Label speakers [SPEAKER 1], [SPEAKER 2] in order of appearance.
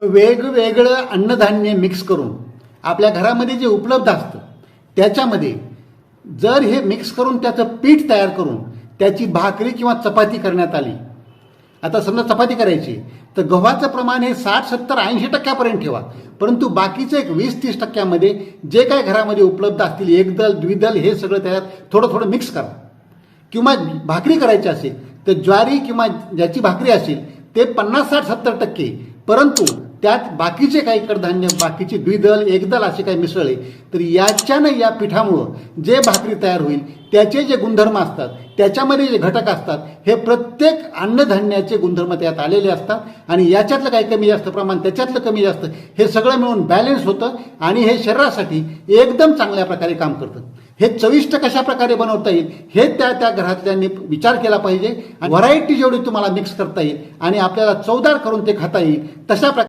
[SPEAKER 1] वेगवेगळं अन्नधान्य मिक्स करून आपल्या घरामध्ये जे उपलब्ध असतं त्याच्यामध्ये जर हे मिक्स करून त्याचं पीठ तयार करून त्याची भाकरी किंवा चपाती करण्यात आली. आता समजा चपाती करायची तर गव्हाचं प्रमाण हे 60-70-80% ठेवा, परंतु बाकीचं एक 20-30% जे काय घरामध्ये उपलब्ध असतील एकदल द्विदल हे सगळं त्याच्यात थोडं थोडं मिक्स करा. किंवा भाकरी करायची असेल तर ज्वारी किंवा ज्याची भाकरी असेल ते 50-60-70%, परंतु त्यात बाकीचे काही कडधान्य बाकीचे द्विदल एकदल असे काही मिसळले तर याच्यानं या पिठामुळं जे भाकरी तयार होईल त्याचे जे गुणधर्म असतात त्याच्यामध्ये जे घटक असतात हे प्रत्येक अन्नधान्याचे गुणधर्म त्यात आलेले असतात आणि याच्यातलं काही कमी जास्त प्रमाण त्याच्यातलं कमी जास्त हे सगळं मिळून बॅलन्स होतं आणि हे शरीरासाठी एकदम चांगल्या प्रकारे काम करतं. हे चविष्ट कशा प्रकारे बनवता येईल हे त्या घरातल्यांनी विचार केला पाहिजे. व्हरायटी जेवढी तुम्हाला मिक्स करता येईल आणि आपल्याला चवदार करून ते खाता येईल तशा प्रकारे